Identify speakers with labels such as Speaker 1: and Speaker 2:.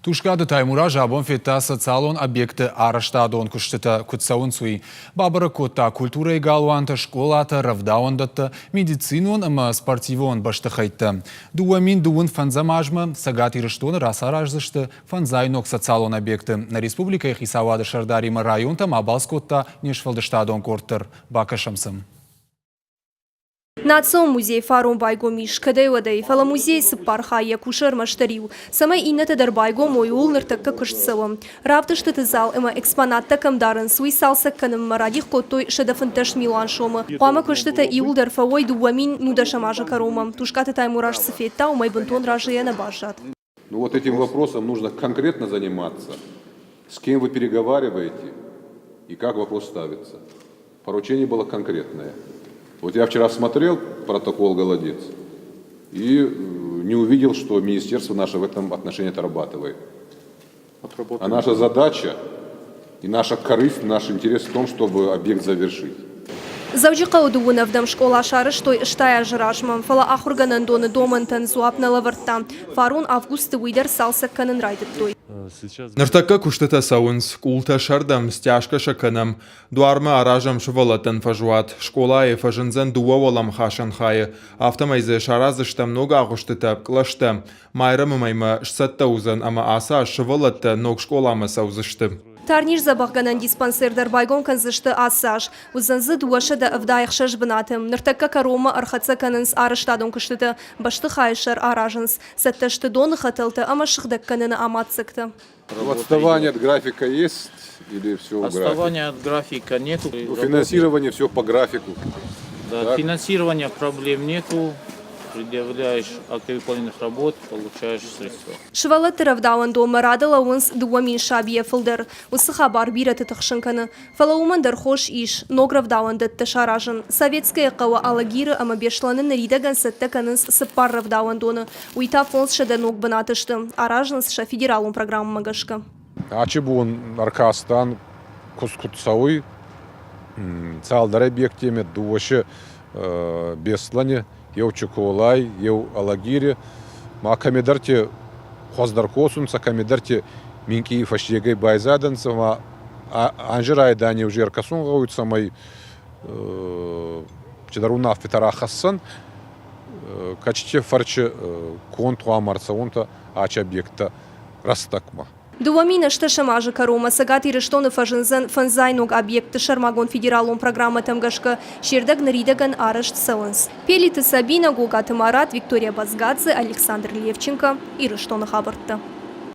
Speaker 1: Тушкады таймура жабон фета социалон объекты араштадон куштыта кутсаунсуи. Бабара кота культура и галуанта школата равдаундата медицинон ама спортивон баштахайта. Дуамин дуын фанзамажма сагати рештон расаражзышты фанзайнок социалон объекты. На республика Хисавада Шардарима районта мабалскотта нешфалдыштадон корттыр. Бакашамсым.
Speaker 2: Национ музей фарон байгомиш, кадайвадай, фала музей сыппархая кушар маштарил. Самай инната дар байгом ойул ныртакка кушсылым. Равтышты зал эма экспонатта камдарын суй салсак каным марадих коттой шедафынташ милан шома. Қуама куштыта иул дар фавой дуамин нудашамажа каромам. Тушката таймураж сыфетта умай бунтон ражия на башат.
Speaker 3: Ну вот этим вопросом нужно конкретно заниматься. С кем вы переговариваете и как вопрос ставится. Поручение было конкретное. Вот я вчера смотрел протокол «Голодец» и не увидел, что министерство наше в этом отношении отрабатывает. А наша задача и наша корысть, наш интерес в том, чтобы объект завершить.
Speaker 2: Завжди удовуна вдам школа шары, что штая жрашмам. Фала ахурганан доны домантан зуапна лаварта. Фарун август уйдер салса канен райдет той.
Speaker 4: Нартака куштата саунс, култа шардам, стяжка шаканам. Дуарма аражам швалатан фажуат. Школа и фажензен дуавалам хашан хая. Автомайзе шаразышта много агуштата клашта. Майрам майма шсаттаузан, ама аса швалатта ног школама саузышты.
Speaker 2: Тарниш забахганан диспансер дар байгон канзышты асаж. Узанзы дуашада авдайхшаш бынатым. Нартакка карома архатса канынс араштадон кыштыты. Башты хайшар аражынс. Сатташты доны хатылты, ама шыхдак канына аматсыкты.
Speaker 3: Отставание от графика есть или все в графике?
Speaker 5: Отставания от графика нету.
Speaker 3: У финансирования все по графику.
Speaker 5: Да, финансирования проблем нету. Предъявляешь акты выполненных работ, получаешь средства.
Speaker 2: Швалат равдауан дома радала унс дуамин шабия филдер. Усыха барбира тытахшынканы. Фалауман дар хош иш, ног равдауан датта шаражын. Советская кава алагиры ама бешланы наридаган сатта канынс сыппар равдауан доны. Уйта фонс шада ног банатышты. Аражынс ша федералун программа магашка.
Speaker 3: Ачы буын Аркастан кускутсауй цалдар объектеме дуошы беслане. Ев Чуколай, ев Алагири, ма камедарте хоздар косунца, камедарте минки фаштегай байзаданца, ма анжирай дани уже аркасун гауются май чедаруна фитара хассан, качте фарче контуа марцаунта ач объекта растакма.
Speaker 2: Дуамина шташамажа карома сагати рештоны фажынзан фанзайног объекты шармагон федералон программа тамгашка шердаг наридаган арашт сауэнс. Пелиты Сабина, Гулгаты Марат, Виктория Базгадзе, Александр Левченко и рештоны хабарта.